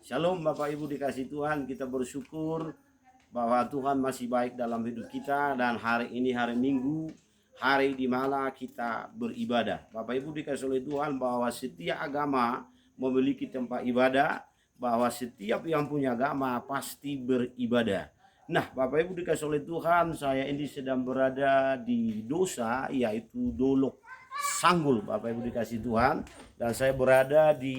Shalom Bapak Ibu dikasih Tuhan, kita bersyukur bahwa Tuhan masih baik dalam hidup kita dan hari ini hari Minggu, hari di mana kita beribadah. Bapak Ibu dikasih oleh Tuhan bahwa setiap agama memiliki tempat ibadah, bahwa setiap yang punya agama pasti beribadah. Nah Bapak Ibu dikasih oleh Tuhan, saya ini sedang berada di Dosa, yaitu Dolok Sanggul Bapak Ibu dikasih Tuhan, dan saya berada di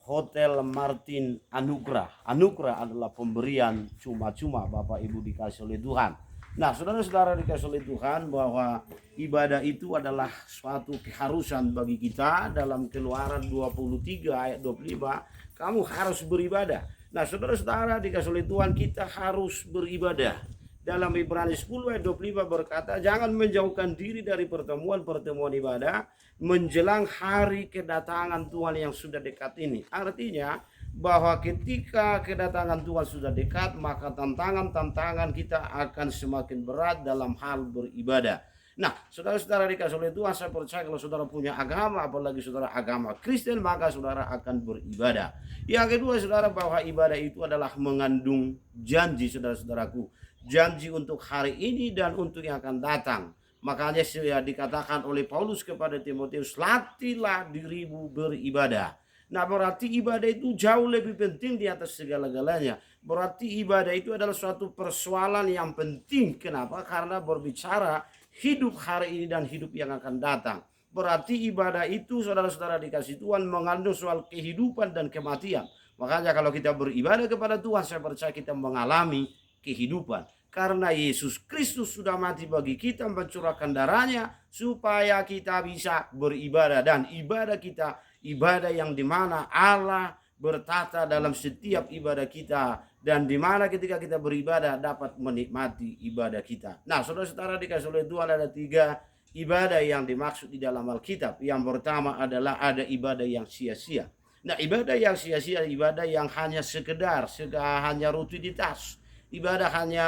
Hotel Martin Anugrah. Anugrah adalah pemberian cuma-cuma Bapak Ibu dikasih oleh Tuhan. Nah saudara-saudara dikasih oleh Tuhan bahwa ibadah itu adalah suatu keharusan bagi kita. Dalam Keluaran 23 ayat 25, kamu harus beribadah. Nah saudara-saudara dikasih oleh Tuhan, kita harus beribadah. Dalam Ibrani 10 ayat 25 berkata, jangan menjauhkan diri dari pertemuan-pertemuan ibadah menjelang hari kedatangan Tuhan yang sudah dekat ini. Artinya bahwa ketika kedatangan Tuhan sudah dekat, maka tantangan-tantangan kita akan semakin berat dalam hal beribadah. Nah, saudara-saudara dikasih oleh Tuhan, saya percaya kalau saudara punya agama, apalagi saudara agama Kristen, maka saudara akan beribadah. Yang kedua, saudara, bahwa ibadah itu adalah mengandung janji, saudara-saudaraku. Janji untuk hari ini dan untuk yang akan datang. Makanya dikatakan oleh Paulus kepada Timotius, latihlah dirimu beribadah. Nah berarti ibadah itu jauh lebih penting di atas segala-galanya. Berarti ibadah itu adalah suatu persoalan yang penting. Kenapa? Karena berbicara hidup hari ini dan hidup yang akan datang. Berarti ibadah itu saudara-saudara dikasih Tuhan mengandung soal kehidupan dan kematian. Makanya kalau kita beribadah kepada Tuhan, saya percaya kita mengalami kehidupan. Karena Yesus Kristus sudah mati bagi kita, mencurahkan darahnya supaya kita bisa beribadah. Dan ibadah kita, ibadah yang dimana Allah bertata dalam setiap ibadah kita, dan dimana ketika kita beribadah dapat menikmati ibadah kita. Nah saudara-saudara dikasih oleh Tuhan, ada 3 ibadah yang dimaksud di dalam Alkitab. Yang pertama adalah ada ibadah yang sia-sia. Nah ibadah yang sia-sia, ibadah yang hanya sekedar, hanya rutinitas. Ibadah hanya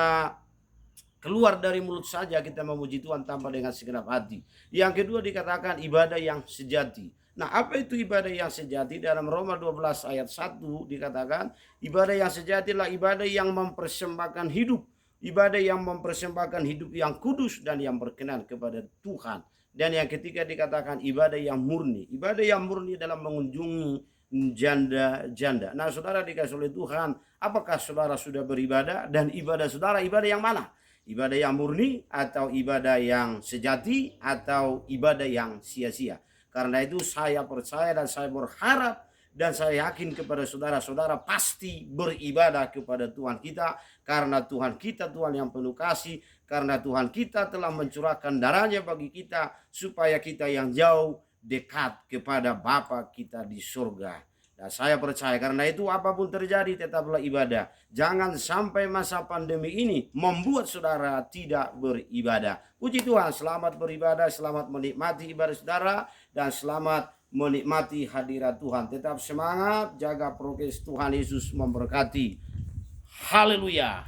keluar dari mulut saja, kita memuji Tuhan tanpa dengan segenap hati. Yang kedua dikatakan ibadah yang sejati. Nah apa itu ibadah yang sejati? Dalam Roma 12 ayat 1 dikatakan ibadah yang sejati adalah ibadah yang mempersembahkan hidup. Ibadah yang mempersembahkan hidup yang kudus dan yang berkenan kepada Tuhan. Dan yang ketiga dikatakan ibadah yang murni. Ibadah yang murni dalam mengunjungi janda-janda. Nah saudara dikasih oleh Tuhan, apakah saudara sudah beribadah? Dan ibadah saudara ibadah yang mana? Ibadah yang murni atau ibadah yang sejati atau ibadah yang sia-sia? Karena itu saya percaya dan saya berharap dan saya yakin kepada saudara-saudara pasti beribadah kepada Tuhan kita. Karena Tuhan kita Tuhan yang penuh kasih. Karena Tuhan kita telah mencurahkan darahnya bagi kita supaya kita yang jauh dekat kepada Bapa kita di surga. Dan saya percaya karena itu apapun terjadi tetaplah ibadah. Jangan sampai masa pandemi ini membuat saudara tidak beribadah. Puji Tuhan, selamat beribadah, selamat menikmati ibadah saudara, dan selamat menikmati hadirat Tuhan. Tetap semangat, jaga prokes, Tuhan Yesus memberkati. Haleluya.